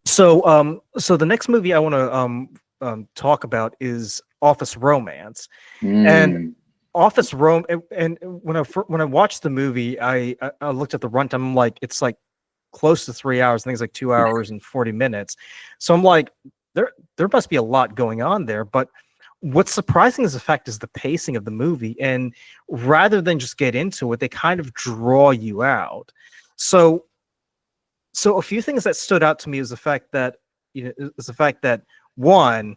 So the next movie I want to talk about is Office Romance, and Mm, And when I watched the movie, I looked at the runtime. I'm like, it's like close to 3 hours. I think it's like 2 hours and 40 minutes. So I'm like, there must be a lot going on there. But what's surprising is the fact is the pacing of the movie, and rather than just get into it, they kind of draw you out. So so a few things that stood out to me is the fact that one,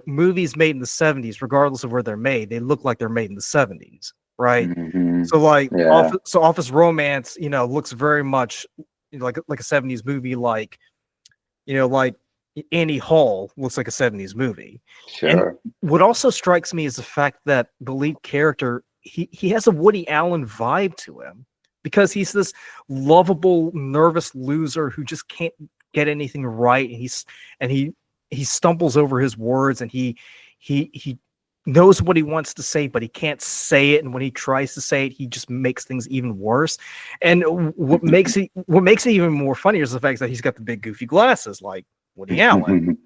movies made in the 70s, regardless of where they're made, they look like they're made in the 70s, right? hmm. So like Yeah, Office Romance, looks very much like a 70s movie, like Annie Hall looks like a 70s movie. And sure. what also strikes me is the fact that the lead character, he has a Woody Allen vibe to him, because he's this lovable, nervous loser who just can't get anything right, and he stumbles over his words, and he knows what he wants to say, but he can't say it, and when he tries to say it, he just makes things even worse. And what makes it even more funny is the fact that he's got the big goofy glasses like Woody Allen.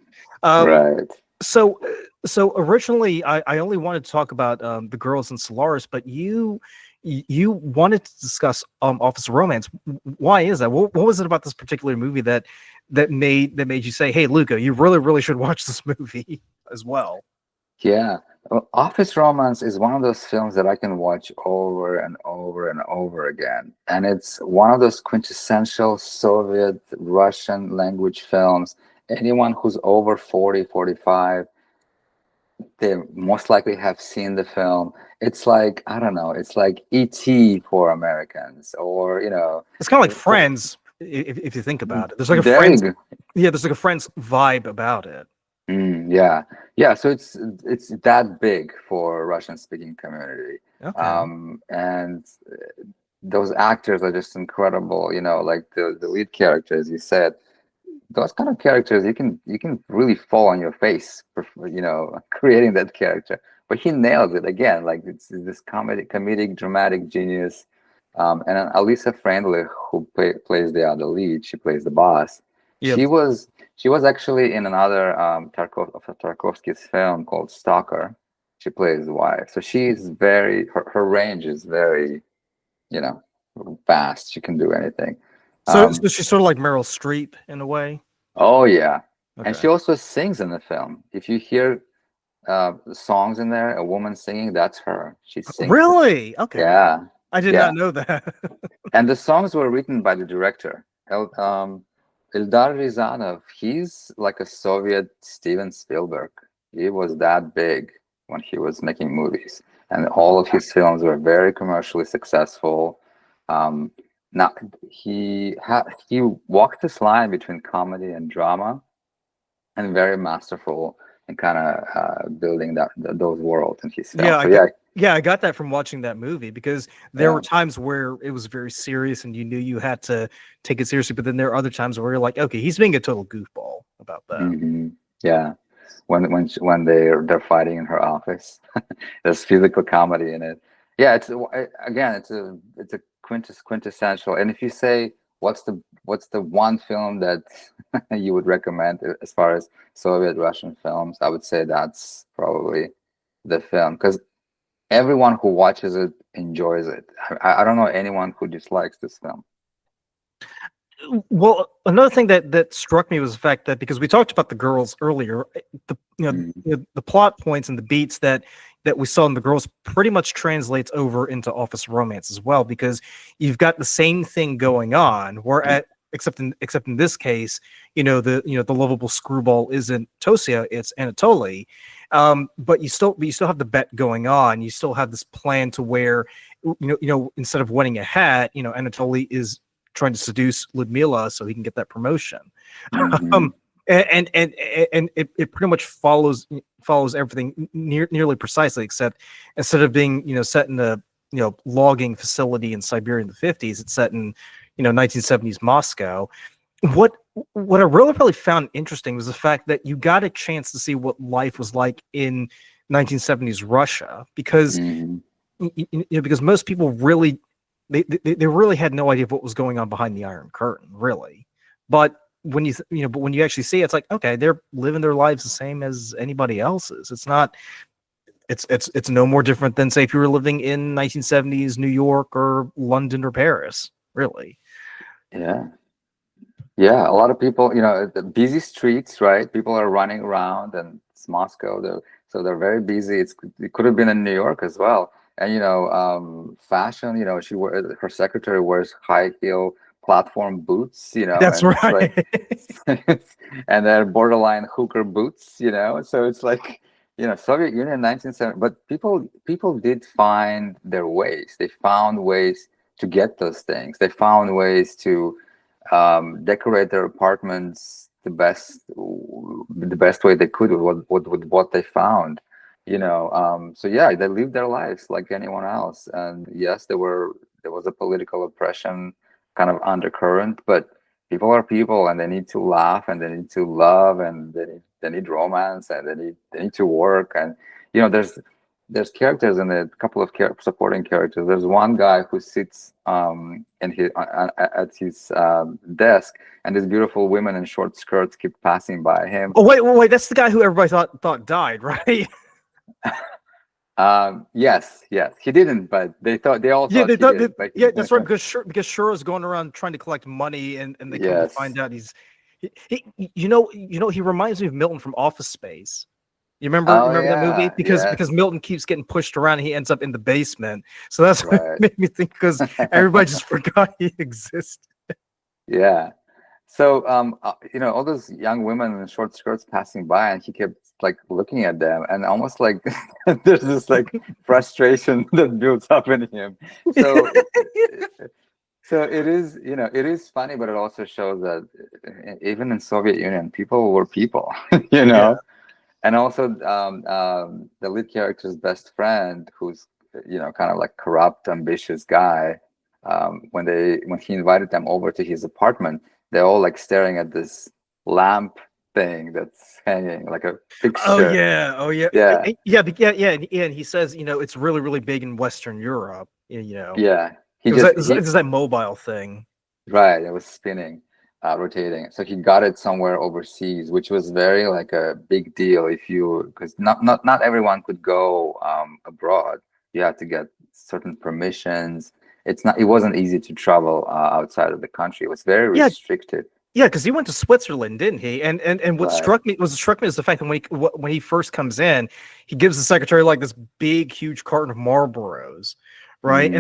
Um, Right. so so originally I only wanted to talk about the girls in Solaris, but you wanted to discuss Office Romance. Why is that? What was it about this particular movie that made you say, "Hey, Luca, you really should watch this movie as well"? Yeah. Well, Office Romance is one of those films that I can watch over and over and over again. And it's one of those quintessential Soviet Russian language films. Anyone who's over 40, 45, they most likely have seen the film. It's like, I don't know, it's like E.T. for Americans, or, It's kind of like for, Friends, if you think about it. There's like a there you Friends, go. yeah. There's like a Friends vibe about it. Yeah, yeah. So it's that big for Russian speaking community, Okay. and those actors are just incredible. Like the lead character, as you said, those kind of characters you can really fall on your face for creating that character. But he nails it again. Like it's this comedic, dramatic genius. And then Alisa Friendly, who plays the other lead, she plays the boss. Yeah. She was actually in another Tarkovsky's film called Stalker. She plays the wife. So she's her range is very, you know, vast. She can do anything. So Um, she's sort of like Meryl Streep in a way. oh yeah, and Okay. she also sings in the film. If you hear the songs in there, a woman singing, that's her. She sings it. Really? Okay. Yeah, I did not yeah. know that. And the songs were written by the director, Eldar Rязanov. He's like a Soviet Steven Spielberg. He was that big when he was making movies, and all of his films were very commercially successful. Um, Now he walked this line between comedy and drama, and very masterful in kind of building those worlds in his film. Yeah, So yeah, I got that from watching that movie, because there were yeah. times where it was very serious and you knew you had to take it seriously, but then there are other times where you're like, okay, he's being a total goofball about that. Hmm. Yeah. When they're fighting in her office, there's physical comedy in it. Yeah, again, it's a quintessential. And if you say what's the one film that you would recommend as far as Soviet Russian films, I would say that's probably the film, because everyone who watches it enjoys it. I don't know anyone who dislikes this film. Well, another thing that struck me was the fact that, because we talked about the girls earlier, Mm, the plot points and the beats that we saw in the girls pretty much translates over into Office Romance as well, because you've got the same thing going on, except in this case, the lovable screwball isn't Tosia, it's Anatoly. But you still have the bet going on. You still have this plan to where, instead of winning a hat, Anatoly is trying to seduce Ludmila so he can get that promotion. mhm, um, and it pretty much follows everything nearly precisely, except instead of being set in a logging facility in Siberia in the 50s, it's set in 1970s Moscow. What what I really found interesting was the fact that you got a chance to see what life was like in 1970s Russia, because mhm. because most people really they really had no idea what was going on behind the Iron Curtain, really. But when but when you actually see it, it's like, okay, they're living their lives the same as anybody else's. It's not. It's no more different than, say, if you were living in 1970s New York or London or Paris, really. Yeah. Yeah, a lot of people, the busy streets, right? People are running around, and it's Moscow, so they're very busy. It could have been in New York as well. And fashion, her secretary wears high heel platform boots, That's and it's like, right. and they're borderline hooker boots, So it's like, Soviet Union 1970, but people did find their ways. They found ways to get those things. They found ways to decorate their apartments the best way they could with what they found. So yeah, they lived their lives like anyone else. And yes, there was a political oppression kind of undercurrent, but people are people, and they need to laugh, and they need to love, and they need romance, and they need to work. And there's characters and a couple of supporting characters. There's one guy who sits at his desk, and these beautiful women in short skirts keep passing by him. Oh wait, that's the guy who everybody thought died, right? Yes, he didn't, but they all Yeah, thought they he thought. did. Like, Yeah, that's right. Because Shura's going around trying to collect money, and they come to yes, find out he reminds me of Milton from Office Space. You oh remember that movie? yeah, Because yes, Milton keeps getting pushed around and he ends up in the basement. So that's what right. made me think, because everybody just forgot he existed. Yeah. So, all those young women in short skirts passing by, and he kept like looking at them, and almost like there's this like frustration that builds up in him. So, it is funny, but it also shows that even in Soviet Union, people were people, Yeah. And also, the lead character's best friend, who's kind of like corrupt, ambitious guy. When he invited them over to his apartment, they're all like staring at this lamp thing that's hanging like a Oh fixture. yeah. Oh yeah. Yeah, Yeah. And he says, it's really, really big in Western Europe. yeah. He It was just that, it was that mobile thing. right. It was spinning, rotating. So he got it somewhere overseas, which was very like a big deal because not everyone could go abroad. You had to get certain permissions. It wasn't easy to travel outside of the country. It was very Yeah. restricted. Yeah, because he went to Switzerland, didn't he? And what Right. struck me is the fact that when he first comes in, he gives the secretary like this big, huge carton of Marlboros, right? Mm,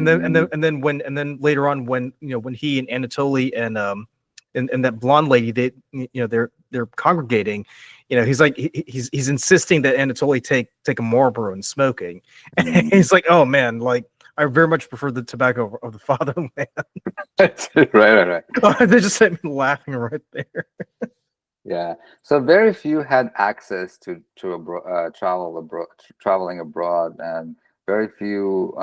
And then later on, when he and Anatoly and that blonde lady, they're congregating, he's like he's insisting that Anatoly take a Marlboro and smoking. And mm. he's like, oh man, like I very much prefer the tobacco of the fatherland. Right. They just had me laughing right there. Yeah. So very few had access to traveling abroad, and very few.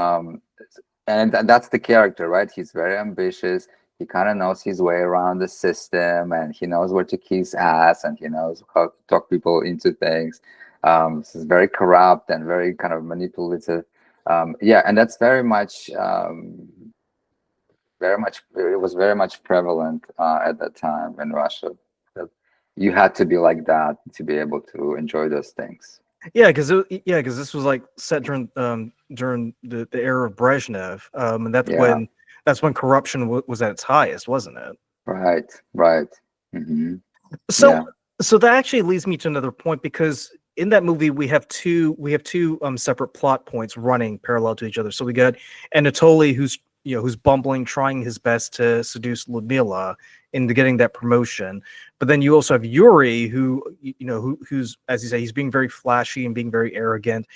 And that's the character, right? He's very ambitious. He kind of knows his way around the system, and he knows where to kiss ass, and he knows how to talk people into things. So he's very corrupt and very kind of manipulative. Yeah, and that's it was very much prevalent at that time in Russia. That you had to be like that to be able to enjoy those things. Yeah, because this was like set during the era of Brezhnev, and Yeah, that's when corruption was at its highest, wasn't it? right. Hmm. So Yeah, so that actually leads me to another point, because in that movie we have two separate plot points running parallel to each other. So we got Anatoly, who's bumbling, trying his best to seduce Ludmila into getting that promotion. But then you also have Yuri, who's, as you say, he's being very flashy and being very arrogant.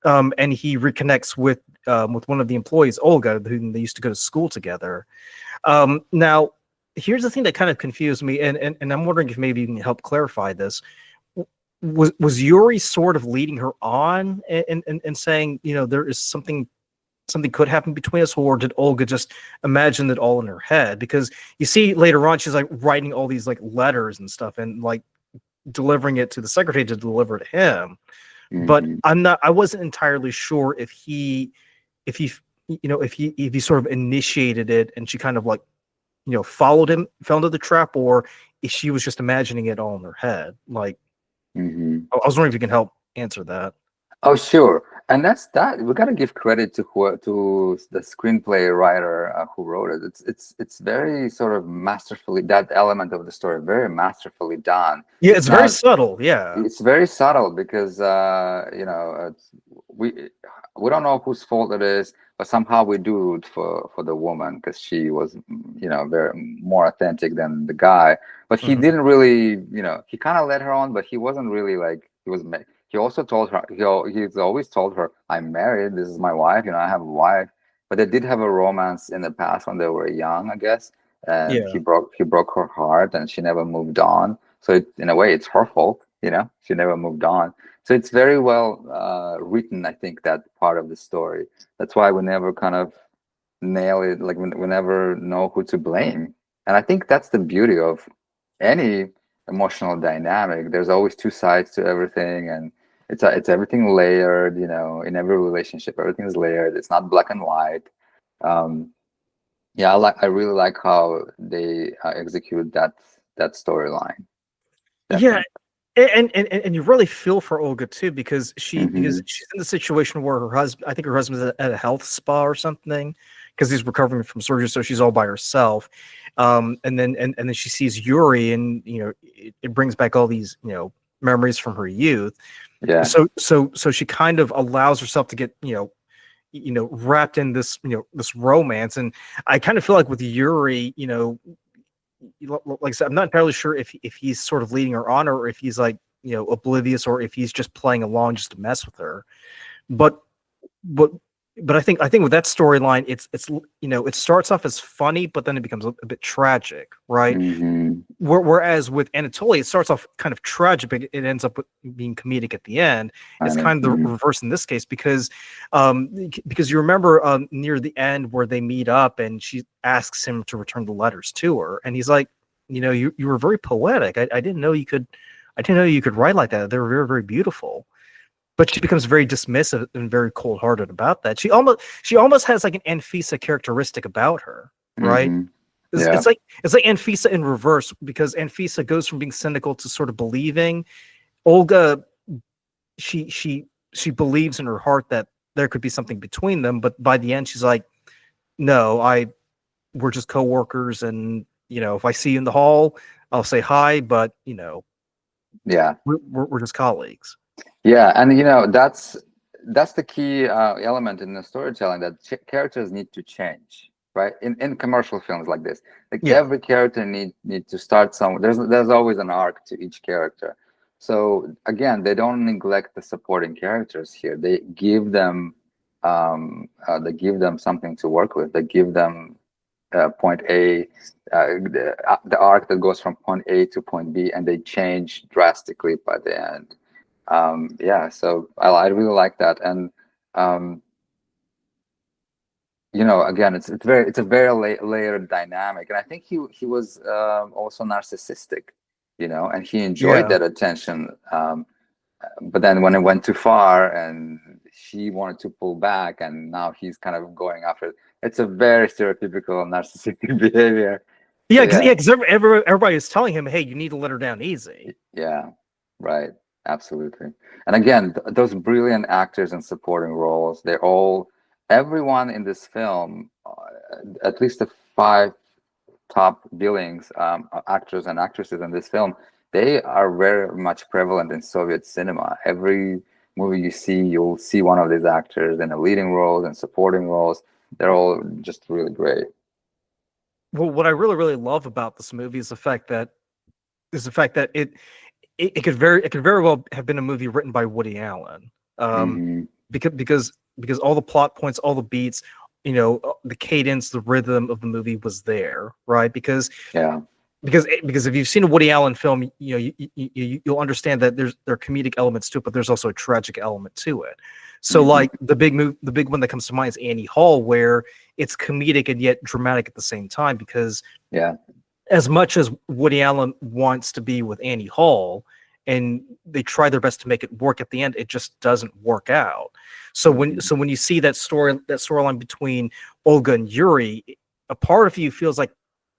And he reconnects with one of the employees, Olga, who they used to go to school together. Now, here's the thing that kind of confused me, and I'm wondering if maybe you can help clarify this. Was Yuri sort of leading her on and saying, there is something could happen between us, or did Olga just imagine it all in her head? Because you see later on, she's like writing all these like letters and stuff, and like delivering it to the secretary to deliver to him. But hmm I wasn't entirely sure if he sort of initiated it, and she kind of like, followed him, fell into the trap, or she was just imagining it all in her head. Like, Hmm. I was wondering if you can help answer that. Oh, sure. And that's that. We gotta give credit to to the screenplay writer who wrote it. It's very sort of masterfully, that element of the story very masterfully done. Yeah, It's it's very not. subtle. Yeah. It's very subtle because we we don't know whose fault it is, but somehow we do root for the woman because she was, very more authentic than the guy. But he Mhm. didn't really, he kind of led her on, but he wasn't really like he was. He also told her he's always told her, "I'm married. This is my wife. I have a wife." But they did have a romance in the past when they were young, I guess. And Yeah. he broke her heart, and she never moved on. So in a way, it's her fault. She never moved on. So it's very well written, I think, that part of the story. That's why we never kind of nail it. Like we never know who to blame. And I think that's the beauty of any emotional dynamic. There's always two sides to everything, and it's everything layered. In every relationship, everything is layered. It's not black and white. Um, yeah, I really like how they execute that storyline. Yeah, Definitely. and you really feel for Olga too, because Hmm. she's in the situation where her husband, I think her husband's at a health spa or something, because he's recovering from surgery, so she's all by herself. And then she sees Yuri, and it brings back all these memories from her youth. Yeah. So she kind of allows herself to get wrapped in this romance. And I kind of feel like with Yuri, like I said, I'm not entirely sure if he's sort of leading her on, or if he's like oblivious, or if he's just playing along just to mess with her. But but but I think with that storyline, it starts off as funny, but then it becomes a bit tragic, right? Hmm. Whereas with Anatoly, it starts off kind of tragic, but it ends up being comedic at the end. I It's know. kind of the Hmm. reverse in this case, because you remember near the end where they meet up and she asks him to return the letters to her, and he's like, you were very poetic. I didn't know you could. I didn't know you could write like that. They were very, very beautiful. But she becomes very dismissive and very cold-hearted about that. She almost has like an Anfisa characteristic about her, right? Hmm. It's, Yeah. it's like it's like Anfisa in reverse, because Anfisa goes from being cynical to sort of believing. Olga, she believes in her heart that there could be something between them, but by the end she's like, no, we're just coworkers, and if I see you in the hall, I'll say hi, but Yeah. we're just colleagues. Yeah. And that's the key element in the storytelling, that characters need to change, right? In commercial films like this, like Yeah, every character need to start somewhere. There's always an arc to each character. So again, they don't neglect the supporting characters here. They give them something to work with. They give them point A, the arc that goes from point A to point B, and they change drastically by the end. Yeah, so I really like that. And um, again, it's a very layered dynamic, and I think he was also narcissistic, and he enjoyed yeah. that attention. But then when it went too far, and she wanted to pull back, and now he's kind of going after it. It's a very stereotypical narcissistic behavior. So Yeah, because yeah. everybody is telling him, "Hey, you need to let her down easy." Yeah, right. Absolutely. And again, those brilliant actors in supporting roles, everyone in this film, at least the five top billings, actors and actresses in this film, they are very much prevalent in Soviet cinema. Every movie you see, you'll see one of these actors in a leading role and supporting roles. They're all just really great. Well, what I really, really love about this movie is the fact that it could very well have been a movie written by Woody Allen. Um, Hmm. because all the plot points, all the beats, the cadence, the rhythm of the movie was there, right? Yeah. Because if you've seen a Woody Allen film, you'll understand that there are comedic elements to it, but there's also a tragic element to it. So Hmm. like the big one that comes to mind is Annie Hall, where it's comedic and yet dramatic at the same time. Because Yeah. as much as Woody Allen wants to be with Annie Hall, and they try their best to make it work, at the end it just doesn't work out. So when Hmm. so when you see that storyline between Olga and Yuri, a part of you feels like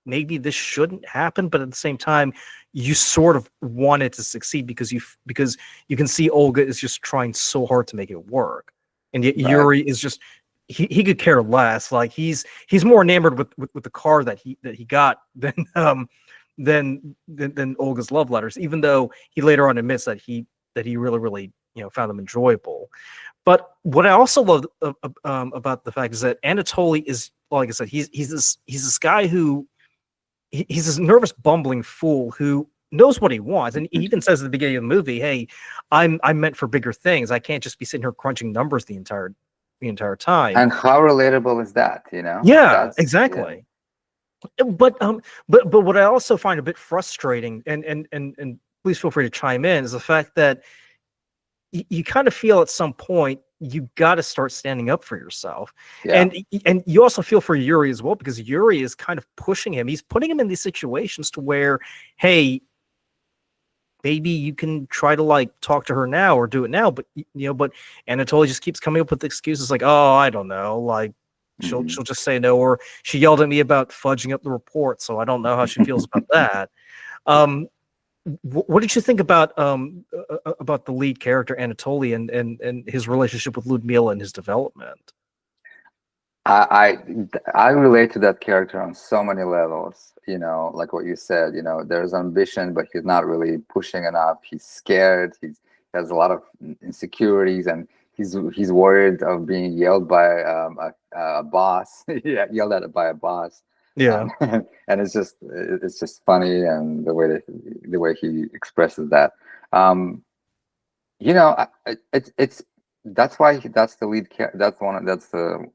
maybe this shouldn't happen, but at the same time, you sort of want it to succeed because you can see Olga is just trying so hard to make it work, and yet Right. Yuri is just he could care less. Like he's more enamored with the car that he got than Olga's love letters, even though he later on admits that he really found them enjoyable. But what I also love about the fact is that Anatoly is, like I said, he's this guy who he's this nervous, bumbling fool who knows what he wants, and he even says at the beginning of the movie, "Hey, I'm meant for bigger things. I can't just be sitting here crunching numbers the entire time." And how relatable is that? You know, Yeah, that's exactly. But what I also find a bit frustrating, and please feel free to chime in, is the fact that you kind of feel at some point you got to start standing up for yourself, yeah. and you also feel for Yuri as well, because Yuri is kind of pushing him. He's putting him in these situations to where, hey, maybe you can try to like talk to her now or do it now, but but Anatoly just keeps coming up with excuses like, oh, I don't know, like she'll just say no, or she yelled at me about fudging up the report, so I don't know how she feels about that. What did you think about the lead character Anatoly and his relationship with Ludmila and his development? I relate to that character on so many levels. You know, like what you said. You know, there's ambition, but he's not really pushing enough. He's scared. He has a lot of insecurities, and he's worried of being yelled by a boss. Yeah, yelled at by a boss. Yeah. And it's just funny, and the way he expresses that. Um, you know, it's that's why that's the lead. That's the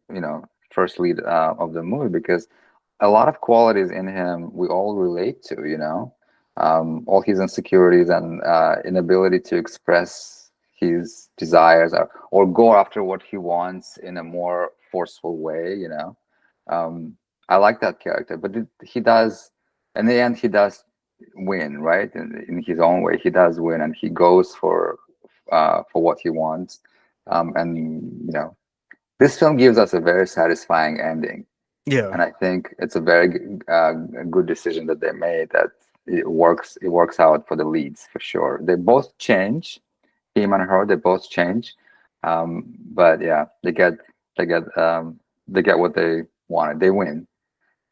first lead of the movie, because a lot of qualities in him we all relate to. You know, all his insecurities and inability to express his desires, or go after what he wants in a more forceful way. You know, I like that character, but he does. In the end, he does win, right? In his own way, he does win, and he goes for what he wants. And this film gives us a very satisfying ending, Yeah. and I think it's a very good decision that they made. That it works out for the leads for sure. They both change, him and her. They both change, but yeah, they get they get what they wanted. They win.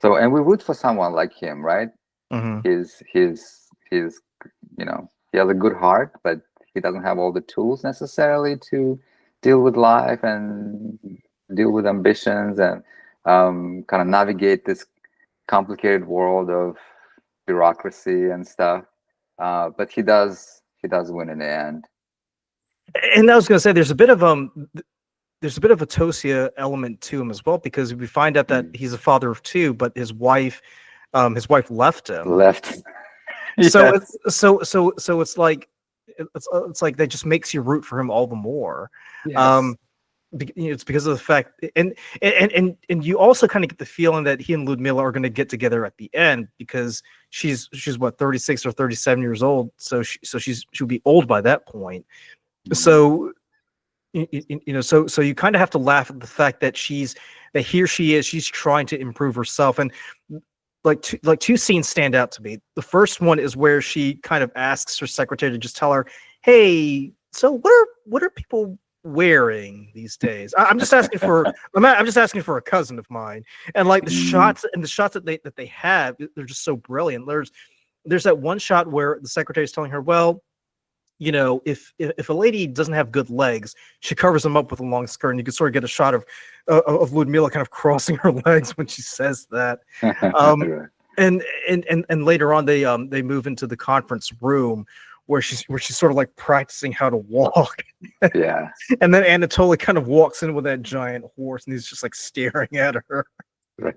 So, and we root for someone like him, right? Hmm. He's he has a good heart, but he doesn't have all the tools necessarily to deal with life and deal with ambitions, and kind of navigate this complicated world of bureaucracy and stuff. But he does win in the end. And I was going to say, there's a bit of a Tosia element to him as well, because we find out that he's a father of two, but his wife left him. Left. So Yes. it's like that just makes you root for him all the more. Yes. It's because of the fact, and you also kind of get the feeling that he and Ludmila are going to get together at the end, because she's what, 36 or 37 years old, so she'll be old by that point. So so you kind of have to laugh at the fact that she's trying to improve herself. And like two scenes stand out to me. The first one is where she kind of asks her secretary to just tell her, "Hey, so what are people wearing these days?" I'm just asking for I'm just asking for a cousin of mine. And like the shots that they have, they're just so brilliant. There's that one shot where the secretary is telling her, well, if a lady doesn't have good legs, she covers them up with a long skirt, and you can sort of get a shot of Ludmila kind of crossing her legs when she says that. Right. And later on, they move into the conference room where she's sort of like practicing how to walk. Yeah. And then Anatoly kind of walks in with that giant horse, and he's just like staring at her. Right.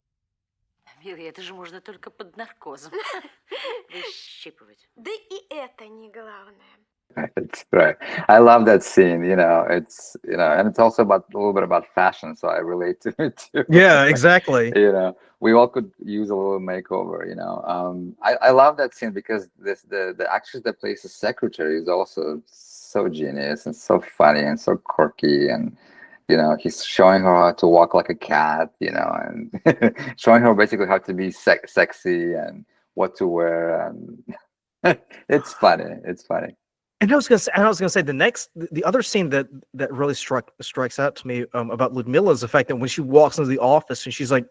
Милый, это же можно только под наркозом. Выщипывать. Да и это не главное. That's right. I love that scene. It's and it's also a little bit about fashion, so I relate to it too. Yeah, exactly. We all could use a little makeover. I love that scene because the actress that plays the secretary is also so genius and so funny and so quirky, and he's showing her how to walk like a cat, and showing her basically how to be sexy and what to wear, and it's funny. It's funny. And I was gonna say the other scene that really strikes out to me about Ludmilla is the fact that when she walks into the office and she's like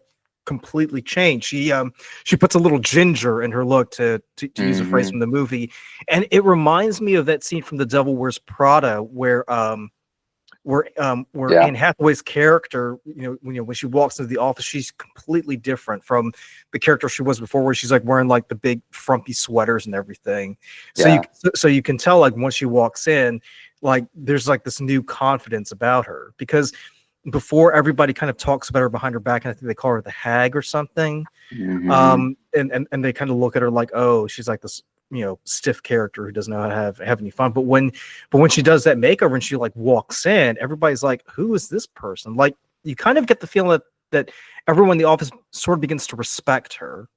completely changed. She puts a little ginger in her look to use a phrase from the movie, and it reminds me of that scene from The Devil Wears Prada where Yeah. Anne Hathaway's character, when she walks into the office, she's completely different from the character she was before, where she's like wearing like the big frumpy sweaters and everything. Yeah. So you can tell like once she walks in, like there's like this new confidence about her, because before everybody kind of talks about her behind her back, and I think they call her the hag or something. And they kind of look at her like, oh, she's like this stiff character who doesn't know how to have any fun. But when she does that makeover and she like walks in, everybody's like, who is this person? Like you kind of get the feeling that everyone in the office sort of begins to respect her.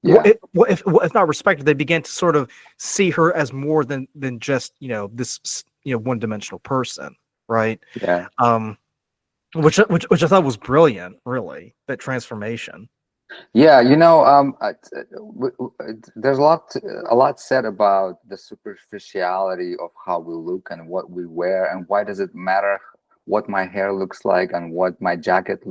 Yeah. If not respect her, they begin to sort of see her as more than just this one-dimensional person, right? Yeah. Which I thought was brilliant, really, that transformation. Yeah, there's a lot said about the superficiality of how we look and what we wear, and why does it matter what my hair looks like and what my jacket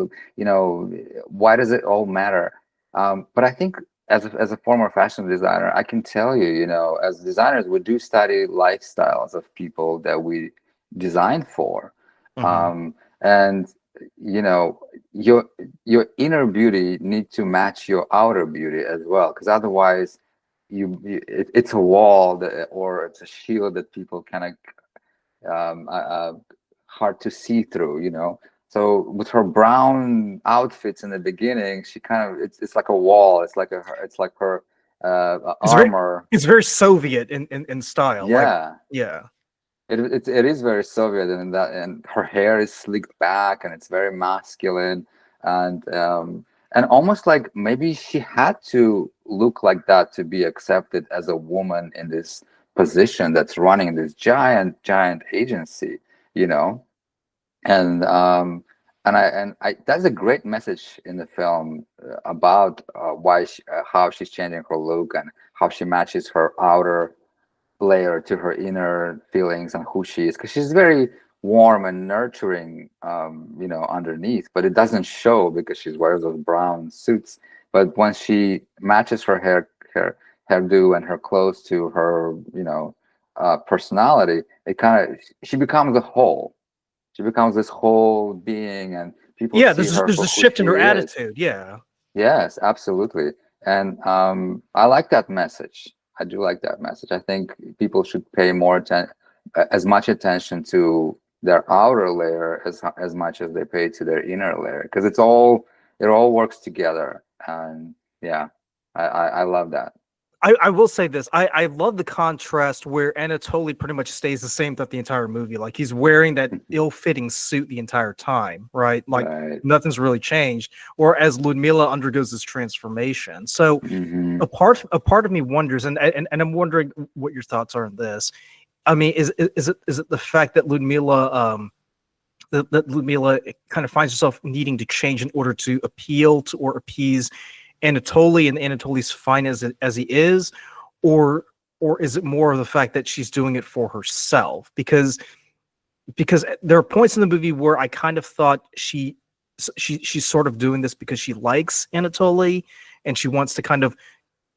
why does it all matter? But I think as a former fashion designer, I can tell you, as designers, we do study lifestyles of people that we design for. And your inner beauty need to match your outer beauty as well, because otherwise it's a wall or it's a shield that people kind of hard to see through. So with her brown outfits in the beginning, she kind of it's like a wall. It's like her armor. It's very Soviet in style. Yeah. Yeah. It is very Soviet, and her hair is slicked back, and it's very masculine, and almost like maybe she had to look like that to be accepted as a woman in this position that's running this giant agency, and I that's a great message in the film about how she's changing her look and how she matches her outer layer to her inner feelings and who she is, because she's very warm and nurturing underneath, but it doesn't show because she wears those brown suits. But once she matches her hairdo and her clothes to her personality, she becomes a whole. She becomes this whole being, and people there's a shift in her attitude. Yeah. Yes, absolutely. And I like that message. I do like that message. I think people should pay as much attention to their outer layer as much as they pay to their inner layer, because it all works together. And yeah, I love that. I will say this. I love the contrast where Anatoly pretty much stays the same throughout the entire movie. Like he's wearing that ill-fitting suit the entire time, right? Like nothing's really changed. Or as Ludmilla undergoes this transformation. So a part of me wonders, and I'm wondering what your thoughts are on this. I mean, is it the fact that Ludmilla that Ludmilla kind of finds herself needing to change in order to appeal to or appease Anatoly, and Anatoly's fine as he is, or is it more of the fact that she's doing it for herself? Because there are points in the movie where I kind of thought she's sort of doing this because she likes Anatoly and she wants to kind of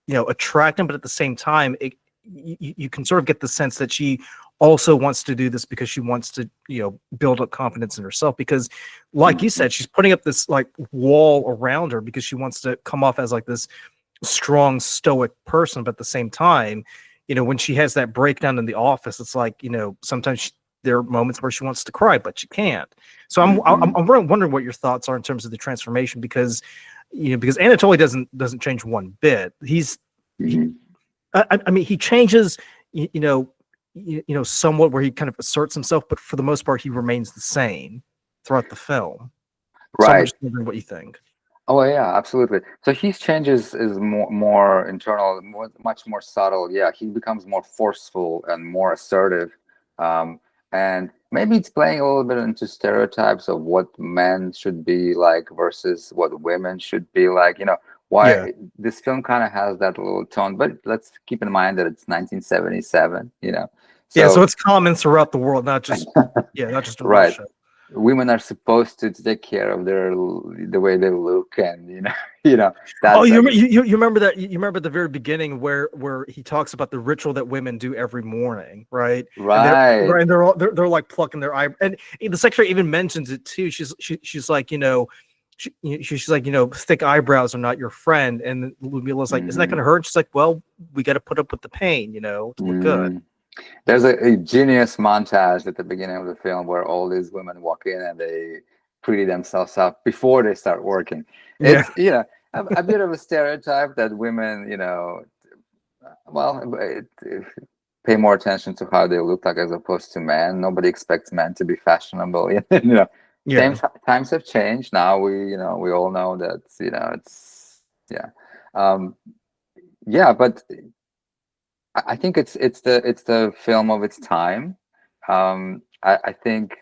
attract him, but at the same time you can sort of get the sense that she also wants to do this because she wants to build up confidence in herself, because like you said, she's putting up this like wall around her because she wants to come off as like this strong stoic person. But at the same time, when she has that breakdown in the office, it's like sometimes there are moments where she wants to cry but she can't. So I'm wondering what your thoughts are in terms of the transformation, because because Anatoly doesn't change one bit. I mean, he changes somewhat where he kind of asserts himself, but for the most part, he remains the same throughout the film. Right. So I'm just wondering what you think. Oh yeah, absolutely. So his changes is more internal, much more subtle. Yeah, he becomes more forceful and more assertive, and maybe it's playing a little bit into stereotypes of what men should be like versus what women should be like. You know, Yeah. why this film kind of has that little tone, but let's keep in mind that it's 1977. You know, Yeah, so so it's common throughout the world, not just not just in right. Russia. Women are supposed to take care of the way they look, and Oh, that's you remember that? You remember the very beginning where he talks about the ritual that women do every morning, right? And right. they're like plucking their eye, and the secretary even mentions it too. She's like, she's like, thick eyebrows are not your friend, and Ludmila's like, isn't that going to hurt? She's like, well, we got to put up with the pain, to look good. There's a genius montage at the beginning of the film where all these women walk in and they pretty themselves up before they start working. Yeah. It's a bit of a stereotype that women, pay more attention to how they look like as opposed to men. Nobody expects men to be fashionable. Yeah. Times have changed. Now we all know that it's but I think it's the film of its time. I think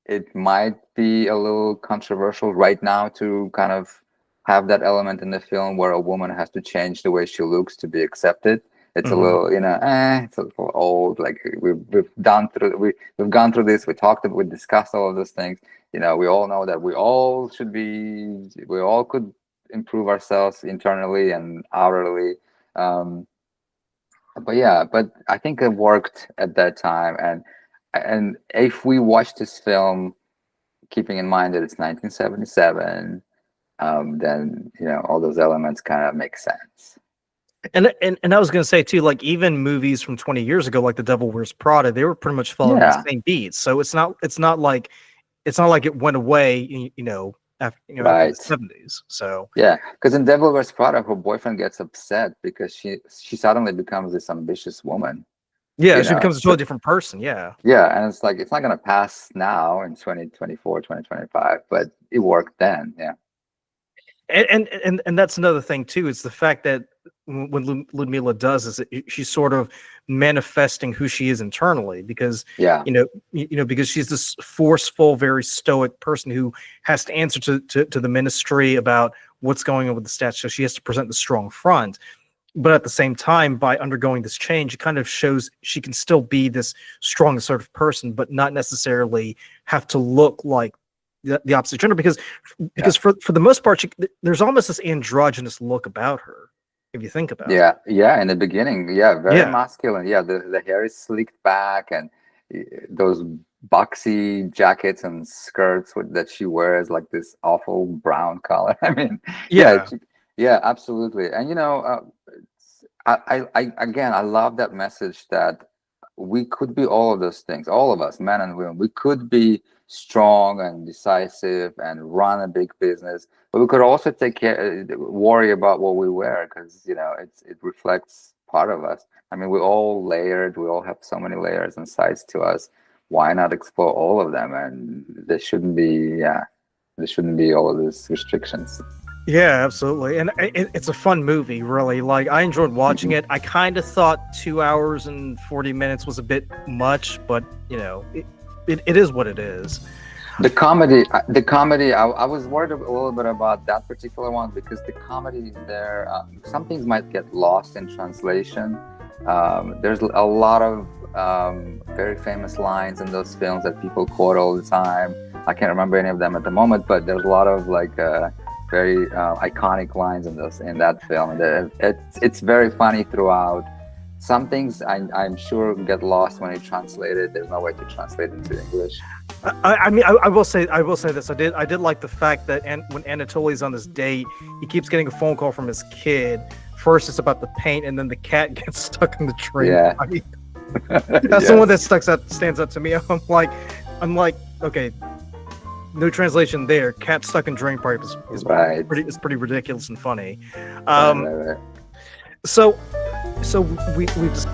it might be a little controversial right now to kind of have that element in the film where a woman has to change the way she looks to be accepted. It's a little, it's a little old. Like we've gone through this. We discussed all of those things. We all know that we all could improve ourselves internally and outwardly. But I think it worked at that time, and if we watch this film, keeping in mind that it's 1977, then all those elements kind of make sense. And I was gonna say too, like even movies from 20 years ago, like The Devil Wears Prada, they were pretty much following the same beats. So it's not like it went away, after Right. the 70s. So yeah, because in Devil Wears Prada, her boyfriend gets upset because she suddenly becomes this ambitious woman. yeah, she becomes a totally different person. Yeah. Yeah, and it's like it's not gonna pass now in 2024, 2025, but it worked then. Yeah. And that's another thing too. It's the fact that when Ludmila does is that she's sort of manifesting who she is internally, because Yeah. because she's this forceful, very stoic person who has to answer to the ministry about what's going on with the stats. So she has to present the strong front. But at the same time, by undergoing this change, it kind of shows she can still be this strong, assertive person, but not necessarily have to look like the opposite gender, because for the most part, there's almost this androgynous look about her, if you think about it. Yeah, in the beginning, very masculine. The hair is slicked back, and those boxy jackets and skirts that she wears, like this awful brown color. I mean, absolutely. And I love that message that we could be all of those things, all of us, men and women. We could be strong and decisive and run a big business, but we could also worry about what we wear, because it reflects part of us. I mean, we're all layered. We all have so many layers and sides to us. Why not explore all of them? And there shouldn't be all of these restrictions. Yeah, absolutely. And it's a fun movie, really. Like, I enjoyed watching it. I kind of thought 2 hours and 40 minutes was a bit much, but it is what it is. The comedy, I was worried a little bit about that particular one, because the comedy there, some things might get lost in translation. There's a lot of very famous lines in those films that people quote all the time. I can't remember any of them at the moment, but there's a lot of very iconic lines in that film. It's very funny throughout. Some things I'm sure get lost when you translate it. There's no way to translate into English. I mean, I will say this. I did like the fact that when Anatoly's on this date, he keeps getting a phone call from his kid. First, it's about the paint, and then the cat gets stuck in the tree. Yeah. That's the one that stands out to me. I'm like, okay, no translation there. Cat stuck in drain pipe is pretty ridiculous and funny. Right. So we've just